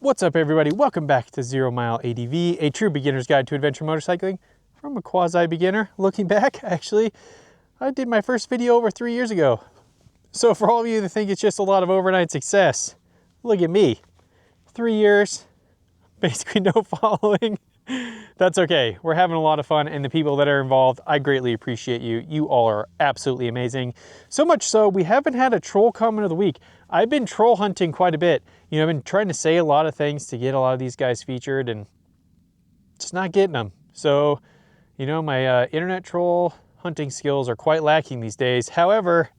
What's up, everybody? Welcome back to Zero Mile ADV, a true beginner's guide to adventure motorcycling from a quasi-beginner. Looking back, actually, I did my first video over 3 years ago. So for all of you that think it's just a lot of overnight success, look at me. 3 years, basically no following. That's okay. We're having a lot of fun, and the people that are involved, I greatly appreciate you. You all are absolutely amazing. So much so, we haven't had a troll comment of the week. I've been troll hunting quite a bit. I've been trying to say a lot of things to get a lot of these guys featured and just not getting them. So, my internet troll hunting skills are quite lacking these days. However,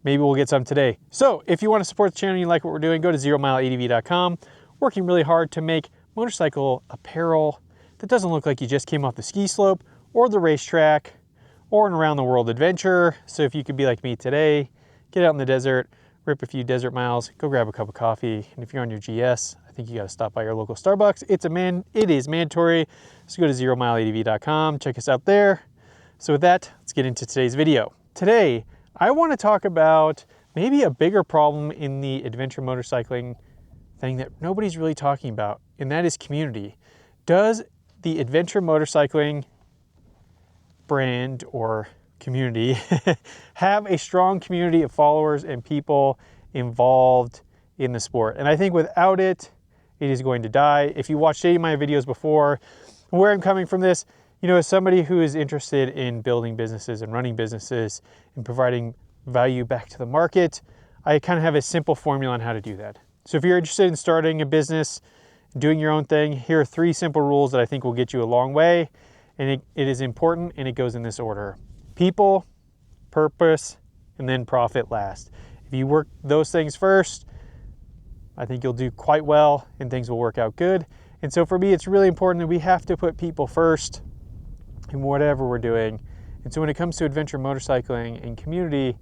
maybe we'll get some today. So if you want to support the channel and you like what we're doing, go to zeromileadv.com. Working really hard to make motorcycle apparel that doesn't look like you just came off the ski slope or the racetrack or an around the world adventure. So if you could be like me today, get out in the desert, rip a few desert miles, go grab a cup of coffee. And if you're on your GS, I think you got to stop by your local Starbucks. It is mandatory. So go to zeromileadv.com, check us out there. So with that, let's get into today's video. Today, I want to talk about maybe a bigger problem in the adventure motorcycling thing that nobody's really talking about, and that is community. Does the adventure motorcycling brand or community have a strong community of followers and people involved in the sport? And I think without it, it is going to die. If you watched any of my videos before, where I'm coming from this, as somebody who is interested in building businesses and running businesses and providing value back to the market, I kind of have a simple formula on how to do that. So if you're interested in starting a business, doing your own thing, here are 3 simple rules that I think will get you a long way. And it is important, and it goes in this order: people, purpose, and then profit last. If you work those things first, I think you'll do quite well and things will work out good. And so for me, it's really important that we have to put people first in whatever we're doing. And so when it comes to adventure motorcycling and community,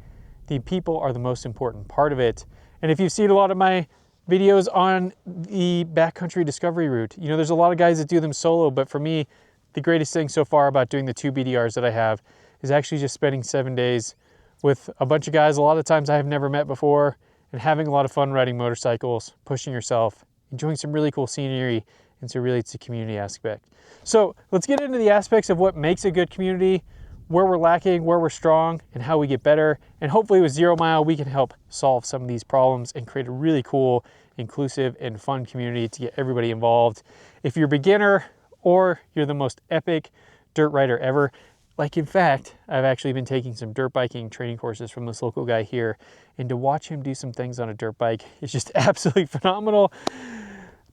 the people are the most important part of it. And if you've seen a lot of my videos on the backcountry discovery route, there's a lot of guys that do them solo, but for me, the greatest thing so far about doing the 2 BDRs that I have is actually just spending 7 days with a bunch of guys, a lot of times I have never met before, and having a lot of fun riding motorcycles, pushing yourself, enjoying some really cool scenery. And so really it's a community aspect. So let's get into the aspects of what makes a good community, where we're lacking, where we're strong, and how we get better. And hopefully with Zero Mile, we can help solve some of these problems and create a really cool, inclusive, and fun community to get everybody involved. If you're a beginner or you're the most epic dirt rider ever, like in fact, I've actually been taking some dirt biking training courses from this local guy here, and to watch him do some things on a dirt bike is just absolutely phenomenal.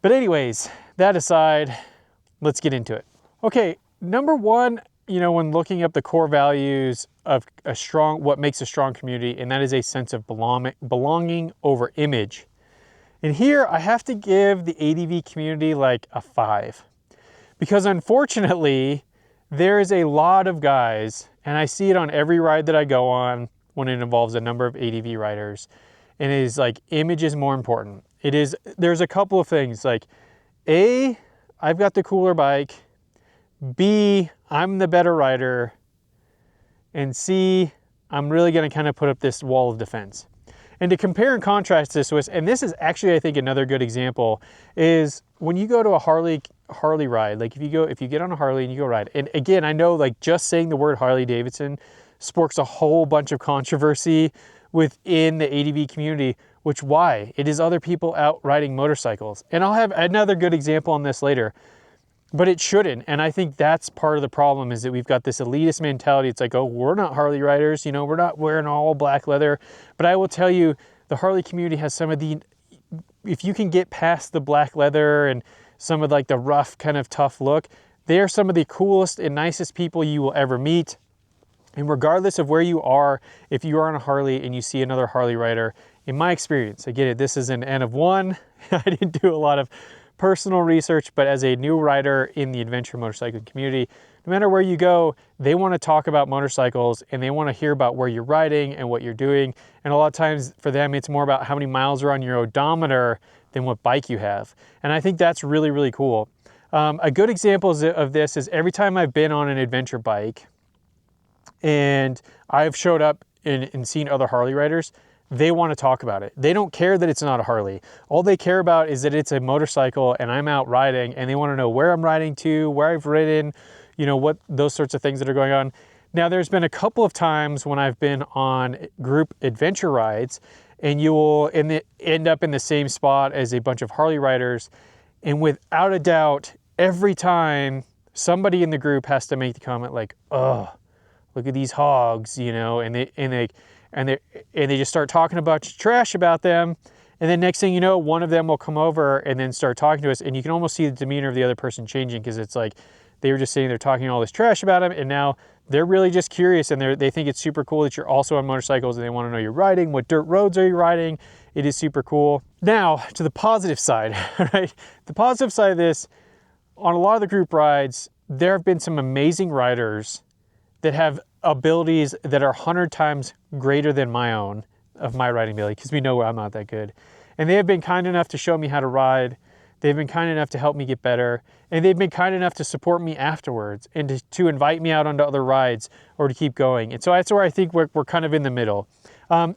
But anyways, that aside, let's get into it. Okay, number one, when looking up the core values of what makes a strong community, and that is a sense of belonging over image. And here I have to give the ADV community like a 5. Because unfortunately, there is a lot of guys, and I see it on every ride that I go on when it involves a number of ADV riders, and it is like image is more important. There's a couple of things like A, I've got the cooler bike, B, I'm the better rider, and C, I'm really going to kind of put up this wall of defense. And to compare and contrast this with, and this is actually I think another good example, is when you go to a Harley ride, like if you get on a Harley and you go ride, and again, I know like just saying the word Harley Davidson sparks a whole bunch of controversy within the ADV community, which why? It is other people out riding motorcycles. And I'll have another good example on this later, but it shouldn't. And I think that's part of the problem, is that we've got this elitist mentality. It's like, oh, we're not Harley riders, we're not wearing all black leather. But I will tell you, the Harley community has some of the, if you can get past the black leather and some of like the rough kind of tough look, they are some of the coolest and nicest people you will ever meet. And regardless of where you are, if you are on a Harley and you see another Harley rider, in my experience, I get it, this is an N of 1. I didn't do a lot of personal research, but as a new rider in the adventure motorcycling community, no matter where you go, they want to talk about motorcycles and they want to hear about where you're riding and what you're doing. And a lot of times for them, it's more about how many miles are on your odometer than what bike you have. And I think that's really, really cool. A good example of this is every time I've been on an adventure bike and I've showed up and seen other Harley riders, they want to talk about it. They don't care that it's not a Harley. All they care about is that it's a motorcycle and I'm out riding, and they want to know where I'm riding to, where I've ridden, you know, what those sorts of things that are going on. Now, there's been a couple of times when I've been on group adventure rides, and you will end up in the same spot as a bunch of Harley riders. And without a doubt, every time somebody in the group has to make the comment like, "Oh, look at these hogs," you know, and they just start talking about trash about them. And then next thing you know, one of them will come over and then start talking to us, and you can almost see the demeanor of the other person changing, because it's like they were just sitting there talking all this trash about him, and now they're really just curious, and they think it's super cool that you're also on motorcycles, and they want to know you're riding, what dirt roads are you riding. It is super cool. Now, to the positive side, right? The positive side of this, on a lot of the group rides, there have been some amazing riders that have abilities that are 100 times greater than my own, of my riding ability, because we know I'm not that good. And they have been kind enough to show me how to ride. They've been kind enough to help me get better. And they've been kind enough to support me afterwards, and to invite me out onto other rides, or to keep going. And so that's where I think we're kind of in the middle.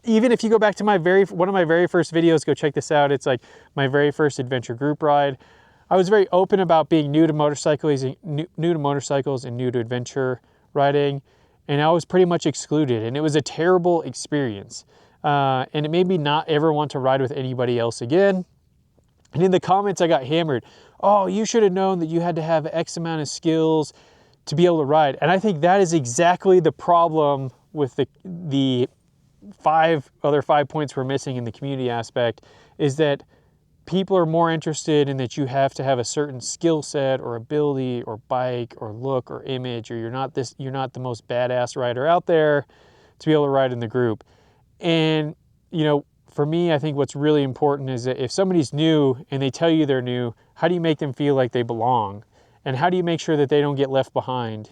Even if you go back to one of my very first videos, go check this out. It's like my very first adventure group ride. I was very open about being new to motorcycles and new to adventure riding. And I was pretty much excluded, and it was a terrible experience. And it made me not ever want to ride with anybody else again. And in the comments, I got hammered. "Oh, you should have known that you had to have X amount of skills to be able to ride." And I think that is exactly the problem with the other 5 points we're missing in the community aspect, is that people are more interested in that you have to have a certain skill set or ability or bike or look or image, or you're not the most badass rider out there to be able to ride in the group. And, you know, for me, I think what's really important is that if somebody's new and they tell you they're new, how do you make them feel like they belong? And how do you make sure that they don't get left behind?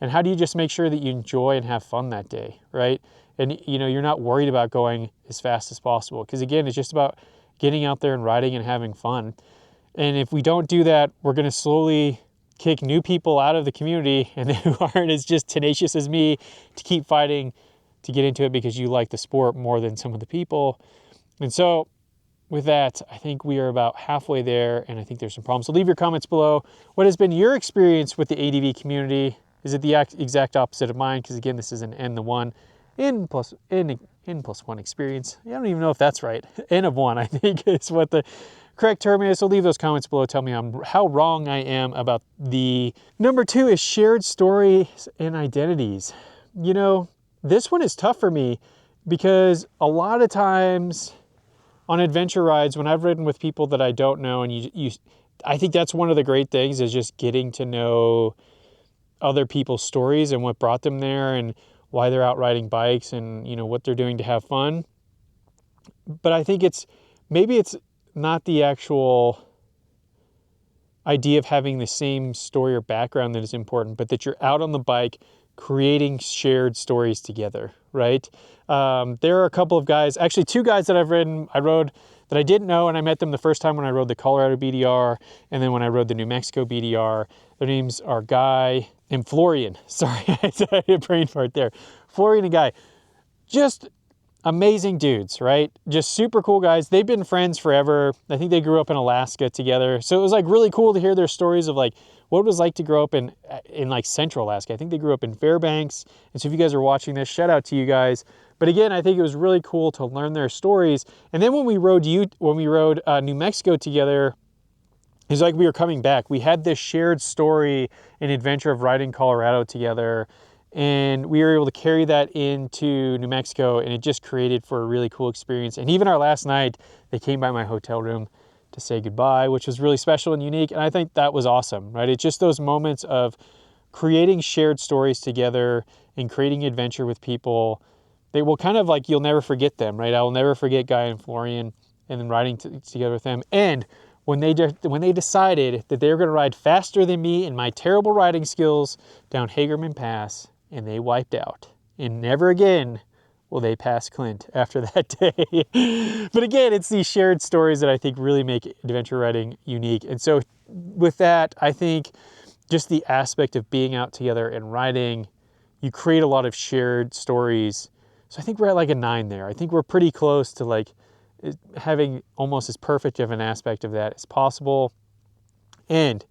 And how do you just make sure that you enjoy and have fun that day, right? And, you know, you're not worried about going as fast as possible. Because again, it's just about getting out there and riding and having fun. And if we don't do that, we're going to slowly kick new people out of the community, and who aren't as just tenacious as me to keep fighting to get into it because you like the sport more than some of the people. And so with that, I think we are about halfway there, and I think there's some problems. So leave your comments below. What has been your experience with the ADV community? Is it the exact opposite of mine? Because again, this is an N plus one experience. I don't even know if that's right. N of one, I think, is what the correct term is. So leave those comments below. Tell me how wrong I am about the number 2 is shared stories and identities. You know, this one is tough for me, because a lot of times on adventure rides, when I've ridden with people that I don't know, and I think that's one of the great things, is just getting to know other people's stories and what brought them there, and why they're out riding bikes, and, you know, what they're doing to have fun. But I think maybe it's not the actual idea of having the same story or background that is important, but that you're out on the bike creating shared stories together, right? There are a couple of guys, actually 2 guys that I rode that I didn't know, and I met them the first time when I rode the Colorado BDR, and then when I rode the New Mexico BDR. Their names are Guy and Florian. Sorry, I had a brain fart there. Florian and Guy, just amazing dudes, right? Just super cool guys. They've been friends forever. I think they grew up in Alaska together. So it was like really cool to hear their stories of like what it was like to grow up in like Central Alaska. I think they grew up in Fairbanks. And so if you guys are watching this, shout out to you guys. But again, I think it was really cool to learn their stories. And then when we rode New Mexico together, it was like we were coming back. We had this shared story and adventure of riding Colorado together, and we were able to carry that into New Mexico, and it just created for a really cool experience. And even our last night, they came by my hotel room to say goodbye, which was really special and unique. And I think that was awesome, right? It's just those moments of creating shared stories together and creating adventure with people. They will kind of like, you'll never forget them, right? I will never forget Guy and Florian, and then riding together with them. And when they decided that they were going to ride faster than me in my terrible riding skills down Hagerman Pass, and they wiped out. And never again will they pass Clint after that day. But again, it's these shared stories that I think really make adventure riding unique. And so with that, I think just the aspect of being out together and riding, you create a lot of shared stories. So I think we're at like a 9 there. I think we're pretty close to like having almost as perfect of an aspect of that as possible. And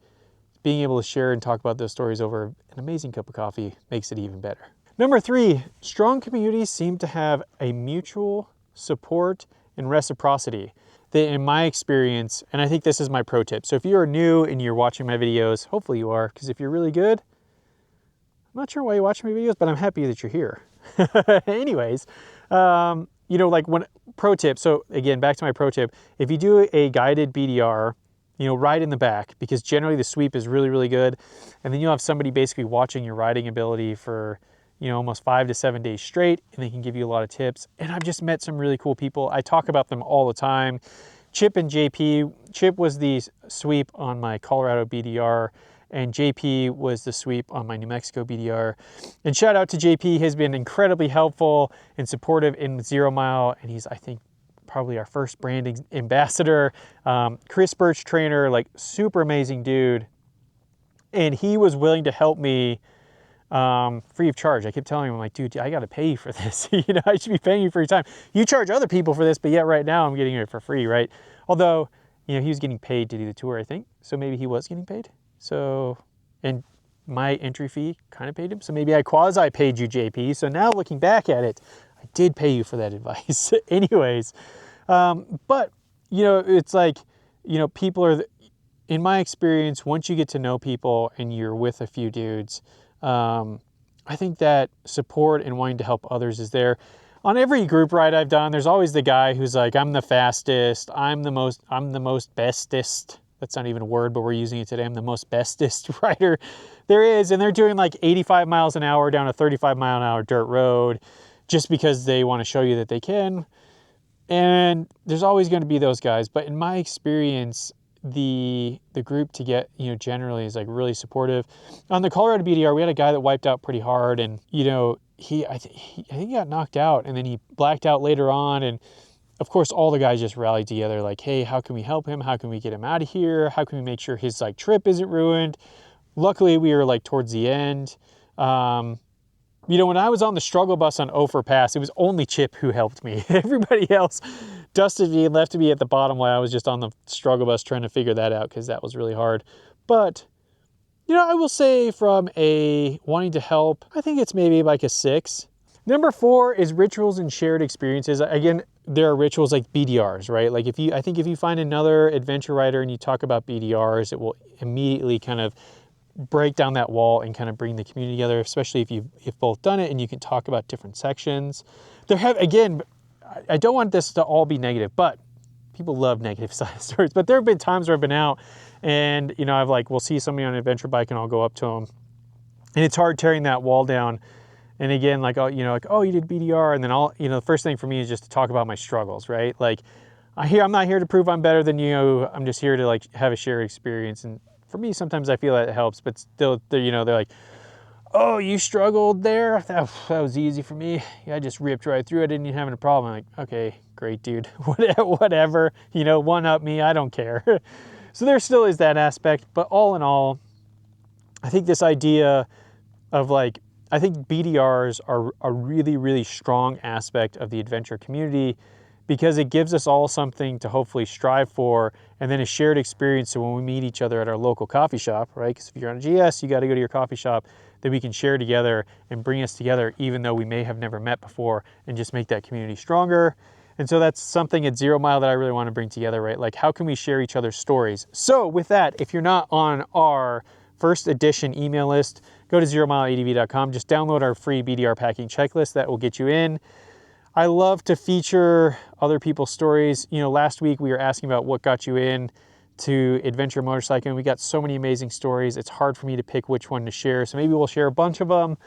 being able to share and talk about those stories over an amazing cup of coffee makes it even better. Number 3, strong communities seem to have a mutual support and reciprocity. That in my experience, and I think this is my pro tip. So if you are new and you're watching my videos, hopefully you are, because if you're really good, I'm not sure why you watch my videos, but I'm happy that you're here. Anyways, you know, like when pro tip. So again, back to my pro tip. If you do a guided BDR, you know, ride in the back, because generally the sweep is really, really good. And then you'll have somebody basically watching your riding ability for, you know, almost 5 to 7 days straight, and they can give you a lot of tips. And I've just met some really cool people. I talk about them all the time. Chip and JP. Chip was the sweep on my Colorado BDR, and JP was the sweep on my New Mexico BDR. And shout out to JP, he has been incredibly helpful and supportive in 0 Mile, and he's, I think, probably our first branding ambassador. Chris Birch trainer, like super amazing dude. And he was willing to help me free of charge. I kept telling him, I'm like, dude, I got to pay you for this. You know, I should be paying you for your time. You charge other people for this, but yet right now I'm getting it for free, right? Although, you know, he was getting paid to do the tour, I think. So maybe he was getting paid. So, and my entry fee kind of paid him. So maybe I quasi paid you, JP. So now looking back at it, I did pay you for that advice. Anyways, but, you know, it's like, you know, people are, in my experience, once you get to know people and you're with a few dudes, I think that support and wanting to help others is there. On every group ride I've done, there's always the guy who's like, I'm the fastest, I'm the most bestest. That's not even a word, but we're using it today. I'm the most bestest rider there is. And they're doing like 85 miles an hour down a 35 mile an hour dirt road just because they want to show you that they can. And there's always going to be those guys. But in my experience, the group to get, you know, generally is like really supportive. On the Colorado BDR, we had a guy that wiped out pretty hard, and, you know, I think he got knocked out, and then he blacked out later on. And of course, all the guys just rallied together like, hey, how can we help him? How can we get him out of here? How can we make sure his like trip isn't ruined? Luckily, we were like towards the end. You know, when I was on the struggle bus on Ophir Pass, it was only Chip who helped me. Everybody else dusted me and left me at the bottom while I was just on the struggle bus trying to figure that out, because that was really hard. But, you know, I will say from a wanting to help, I think it's maybe like a 6. Number 4 is rituals and shared experiences. Again, there are rituals like BDRs, right? Like I think if you find another adventure rider and you talk about BDRs, it will immediately kind of break down that wall and kind of bring the community together, especially if you've both done it and you can talk about different sections. Again, I don't want this to all be negative, but people love negative side stories. But there have been times where I've been out and, you know, we'll see somebody on an adventure bike and I'll go up to them, and it's hard tearing that wall down. And again, like, oh, you know, like, oh, you did BDR. And then the first thing for me is just to talk about my struggles, right? Like I'm not here to prove I'm better than you. I'm just here to like have a shared experience. And for me, sometimes I feel that it helps, but still, you know, they're like, oh, you struggled there? That was easy for me. Yeah, I just ripped right through it. I didn't even have a problem. I'm like, okay, great, dude. Whatever, you know, one up me. I don't care. So there still is that aspect. But all in all, I think this idea of like, I think BDRs are a really, really strong aspect of the adventure community, because it gives us all something to hopefully strive for, and then a shared experience. So when we meet each other at our local coffee shop, right? Because if you're on a GS, you got to go to your coffee shop, that we can share together and bring us together, even though we may have never met before, and just make that community stronger. And so that's something at 0 Mile that I really want to bring together, right? Like, how can we share each other's stories? So with that, if you're not on our first edition email list, go to 0mileadv.com. Just download our free BDR packing checklist. That will get you in. I love to feature other people's stories. You know, last week we were asking about what got you in to adventure motorcycling. We got so many amazing stories. It's hard for me to pick which one to share. So maybe we'll share a bunch of them.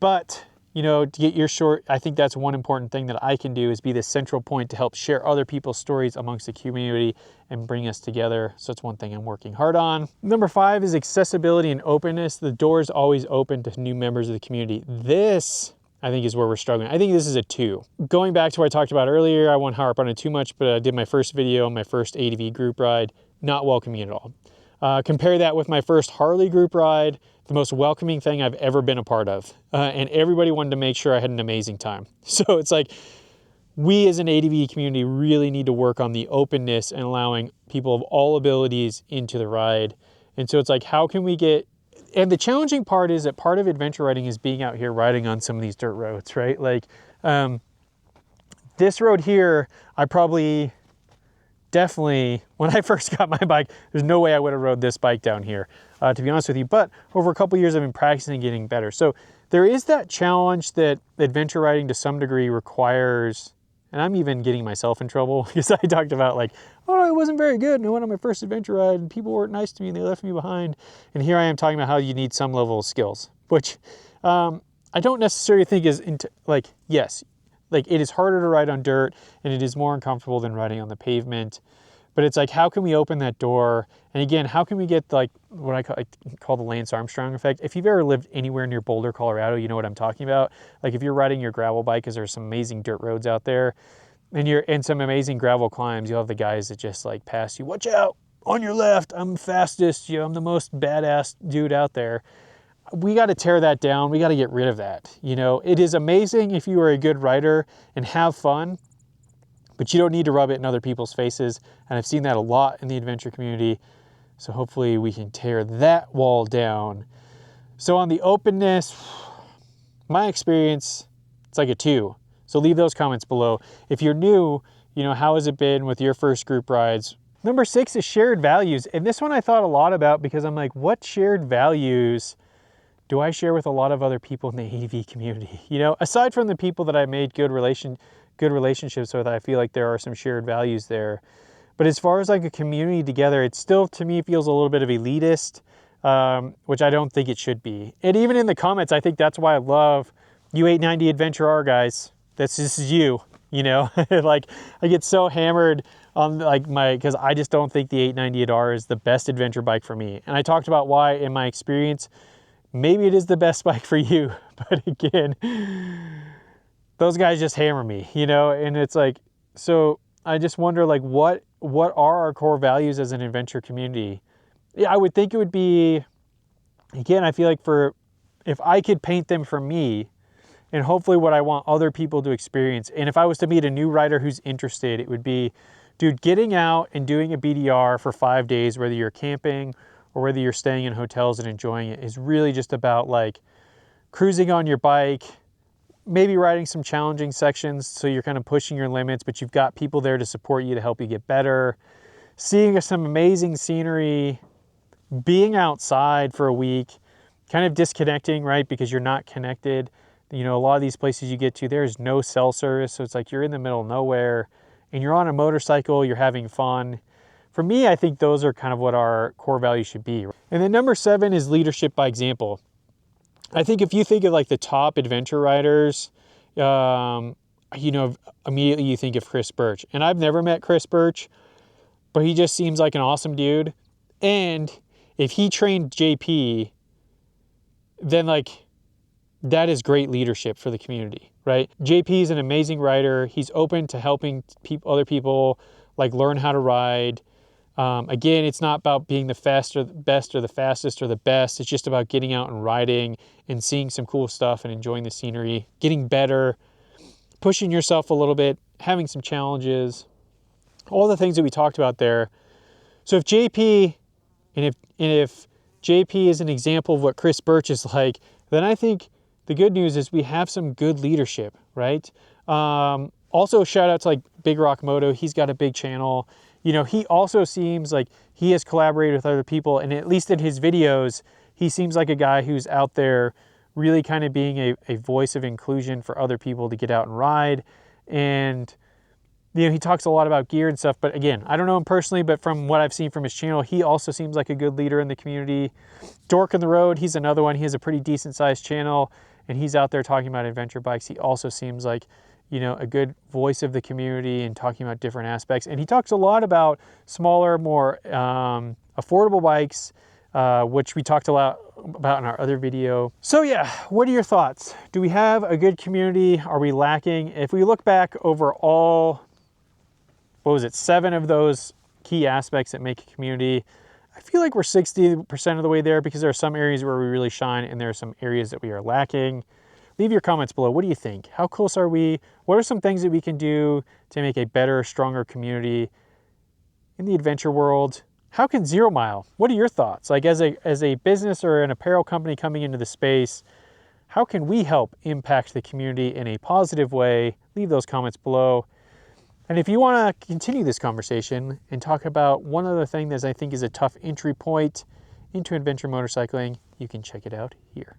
But, you know, to get your short, I think that's one important thing that I can do, is be the central point to help share other people's stories amongst the community and bring us together. So it's one thing I'm working hard on. Number 5 is accessibility and openness. The door is always open to new members of the community. This, I think, is where we're struggling. I think this is a 2. Going back to what I talked about earlier, I won't harp on it too much, but I did my first video on my first ADV group ride, not welcoming at all. Compare that with my first Harley group ride. the most welcoming thing I've ever been a part of. And everybody wanted to make sure I had an amazing time. So it's like, we as an ADV community really need to work on the openness and allowing people of all abilities into the ride. And so it's like, how can we get, and the challenging part is that part of adventure riding is being out here riding on some of these dirt roads, right? Like this road here, I probably definitely, when I first got my bike, there's no way I would have rode this bike down here, to be honest with you. But over a couple of years, I've been practicing and getting better. So there is that challenge that adventure riding to some degree requires, and I'm even getting myself in trouble because I talked about like, oh, it wasn't very good. And I went on my first adventure ride and people weren't nice to me and they left me behind. And here I am talking about how you need some level of skills, which I don't necessarily think is, like, yes, like it is harder to ride on dirt and it is more uncomfortable than riding on the pavement. But it's like, how can we open that door? And again, how can we get like what I call the Lance Armstrong effect? If you've ever lived anywhere near Boulder, Colorado, you know what I'm talking about. Like if you're riding your gravel bike, because there's some amazing dirt roads out there, and you're in some amazing gravel climbs, you'll have the guys that just like pass you. Watch out, on your left, I'm fastest. You know, I'm the most badass dude out there. We got to tear that down. We got to get rid of that. You know, it is amazing if you are a good rider and have fun, but you don't need to rub it in other people's faces. And I've seen that a lot in the adventure community. So hopefully we can tear that wall down. So on the openness, my experience, it's like a 2. So leave those comments below. If you're new, you know, how has it been with your first group rides? Number 6 is shared values. And this one I thought a lot about because I'm like, what shared values do I share with a lot of other people in the ADV community? You know, aside from the people that I made good relationships with, I feel like there are some shared values there. But as far as like a community together, it still, to me, feels a little bit of elitist, which I don't think it should be. And even in the comments, I think that's why I love you 890 Adventure R guys. This is you, you know? Like, I get so hammered on like because I just don't think the 890R is the best adventure bike for me. And I talked about why in my experience, maybe it is the best bike for you. But again, those guys just hammer me, you know? And it's like, so I just wonder like, what are our core values as an adventure community? Yeah, I would think it would be, again, I feel like if I could paint them for me, and hopefully what I want other people to experience. And if I was to meet a new rider who's interested, it would be, dude, getting out and doing a BDR for 5 days, whether you're camping or whether you're staying in hotels and enjoying it, is really just about like cruising on your bike, maybe riding some challenging sections so you're kind of pushing your limits, but you've got people there to support you to help you get better, seeing some amazing scenery, being outside for a week, kind of disconnecting, right? Because you're not connected. You know, a lot of these places you get to, there's no cell service. So it's like you're in the middle of nowhere and you're on a motorcycle, you're having fun. For me, I think those are kind of what our core values should be. And then number 7 is leadership by example. I think if you think of like the top adventure riders, you know, immediately you think of Chris Birch. And I've never met Chris Birch, but he just seems like an awesome dude. And if he trained JP, then like, that is great leadership for the community, right? JP is an amazing rider. He's open to helping other people like learn how to ride. Again, it's not about being the best or the fastest or the best. It's just about getting out and riding and seeing some cool stuff and enjoying the scenery, getting better, pushing yourself a little bit, having some challenges, all the things that we talked about there. So if JP, and if JP is an example of what Chris Birch is like, then I think the good news is we have some good leadership, right? Also, shout out to like Big Rock Moto. He's got a big channel. You know, he also seems like he has collaborated with other people, and at least in his videos, he seems like a guy who's out there really kind of being a voice of inclusion for other people to get out and ride. And, you know, he talks a lot about gear and stuff, but again, I don't know him personally, but from what I've seen from his channel, he also seems like a good leader in the community. Dork on the Road, he's another one. He has a pretty decent sized channel, and he's out there talking about adventure bikes. He also seems like, you know, a good voice of the community and talking about different aspects. And he talks a lot about smaller, more affordable bikes, which we talked a lot about in our other video. So yeah, what are your thoughts? Do we have a good community? Are we lacking? If we look back over all, what was it, 7 of those key aspects that make a community, I feel like we're 60% of the way there because there are some areas where we really shine and there are some areas that we are lacking. Leave your comments below. What do you think? How close are we? What are some things that we can do to make a better, stronger community in the adventure world? How can 0 Mile, what are your thoughts? Like as a business or an apparel company coming into the space, how can we help impact the community in a positive way? Leave those comments below. And if you want to continue this conversation and talk about one other thing that I think is a tough entry point into adventure motorcycling, you can check it out here.